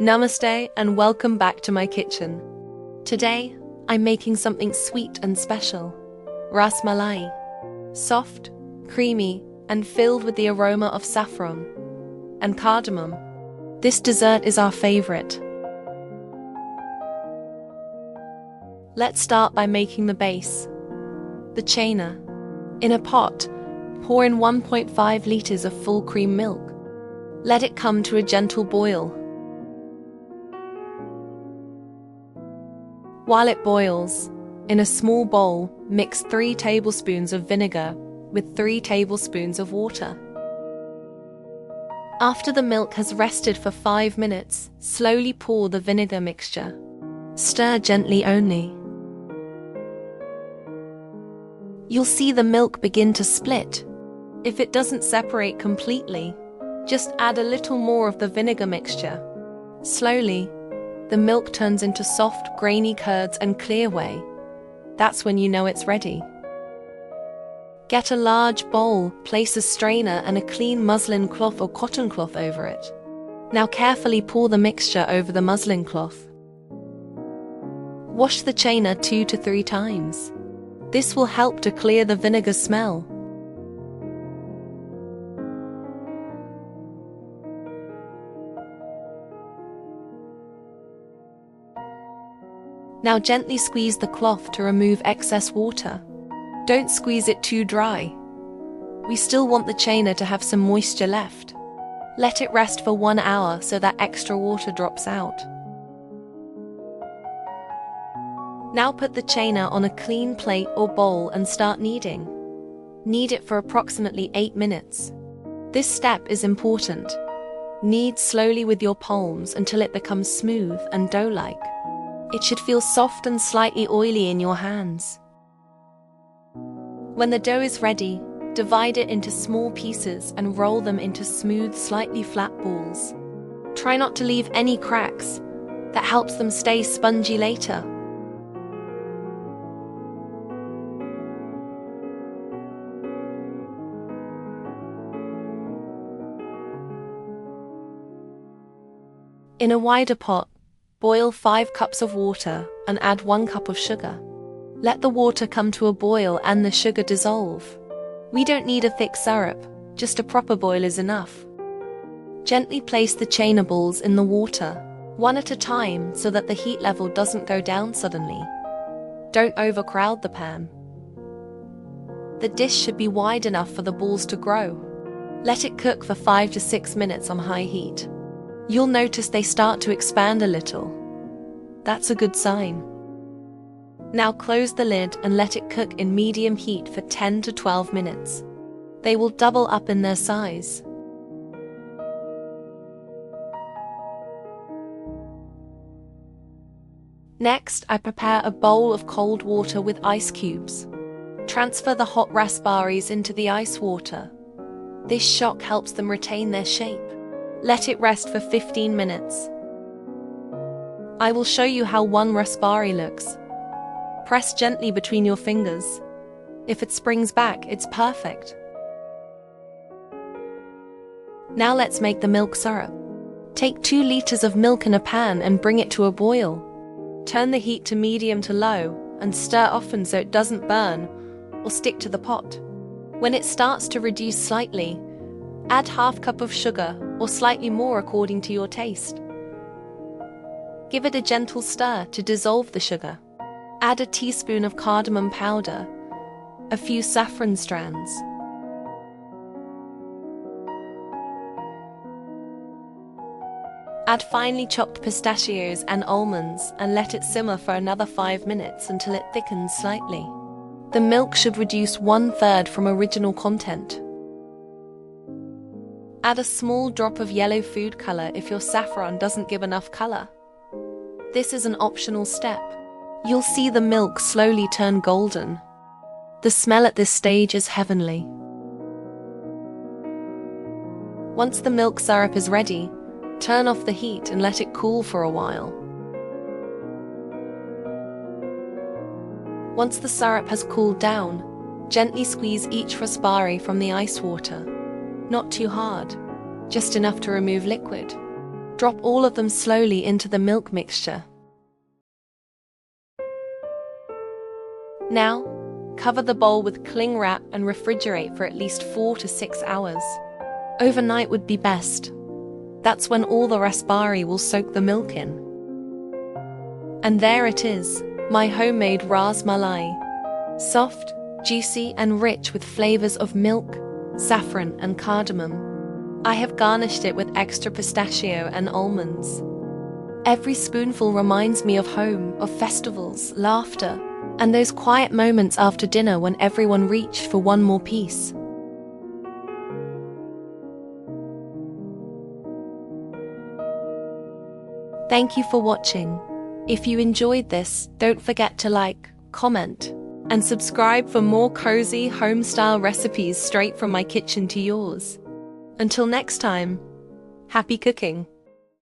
Namaste and welcome back to my kitchen. Today, I'm making something sweet and special. Rasmalai. Soft, creamy, and filled with the aroma of saffron and cardamom. This dessert is our favorite. Let's start by making the base. The Chhena. In a pot, pour in 1.5 liters of full cream milk. Let it come to a gentle boil. While it boils, in a small bowl, mix 3 tablespoons of vinegar with 3 tablespoons of water. After the milk has rested for 5 minutes, slowly pour the vinegar mixture. Stir gently only. You'll see the milk begin to split. If it doesn't separate completely, just add a little more of the vinegar mixture. Slowly, the milk turns into soft, grainy curds and clear whey. That's when you know it's ready. Get a large bowl, place a strainer and a clean muslin cloth or cotton cloth over it. Now carefully pour the mixture over the muslin cloth. Wash the Chhena 2 to 3 times. This will help to clear the vinegar smell. Now gently squeeze the cloth to remove excess water. Don't squeeze it too dry. We still want the Chhena to have some moisture left. Let it rest for 1 hour so that extra water drops out. Now put the Chhena on a clean plate or bowl and start kneading. Knead it for approximately 8 minutes. This step is important. Knead slowly with your palms until it becomes smooth and dough-like. It should feel soft and slightly oily in your hands. When the dough is ready, divide it into small pieces and roll them into smooth, slightly flat balls. Try not to leave any cracks. That helps them stay spongy later. In a wider pot, boil 5 cups of water and add 1 cup of sugar. Let the water come to a boil and the sugar dissolve. We don't need a thick syrup, just a proper boil is enough. Gently place the Chhena balls in the water, one at a time so that the heat level doesn't go down suddenly. Don't overcrowd the pan. The dish should be wide enough for the balls to grow. Let it cook for 5 to 6 minutes on high heat. You'll notice they start to expand a little. That's a good sign. Now close the lid and let it cook in medium heat for 10 to 12 minutes. They will double up in their size. Next, I prepare a bowl of cold water with ice cubes. Transfer the hot raspberries into the ice water. This shock helps them retain their shape. Let it rest for 15 minutes. I will show you how one raspberry looks. Press gently between your fingers. If it springs back, it's perfect. Now let's make the milk syrup. Take 2 liters of milk in a pan and bring it to a boil. Turn the heat to medium to low and stir often so it doesn't burn or stick to the pot. When it starts to reduce slightly, add ½ cup of sugar or slightly more according to your taste. Give it a gentle stir to dissolve the sugar. Add a teaspoon of cardamom powder, a few saffron strands. Add finely chopped pistachios and almonds and let it simmer for another 5 minutes until it thickens slightly. The milk should reduce 1/3 from original content. Add a small drop of yellow food color if your saffron doesn't give enough color. This is an optional step. You'll see the milk slowly turn golden. The smell at this stage is heavenly. Once the milk syrup is ready, turn off the heat and let it cool for a while. Once the syrup has cooled down, gently squeeze each raspberry from the ice water. Not too hard, just enough to remove liquid. Drop all of them slowly into the milk mixture. Now, cover the bowl with cling wrap and refrigerate for at least 4 to 6 hours. Overnight would be best. That's when all the raspberry will soak the milk in. And there it is, my homemade rasmalai. Soft, juicy and rich with flavors of milk, saffron and cardamom. I have garnished it with extra pistachio and almonds. Every spoonful reminds me of home, of festivals, laughter, and those quiet moments after dinner when everyone reached for one more piece. Thank you for watching. If you enjoyed this, don't forget to like, comment, and subscribe for more cozy home-style recipes straight from my kitchen to yours. Until next time, happy cooking!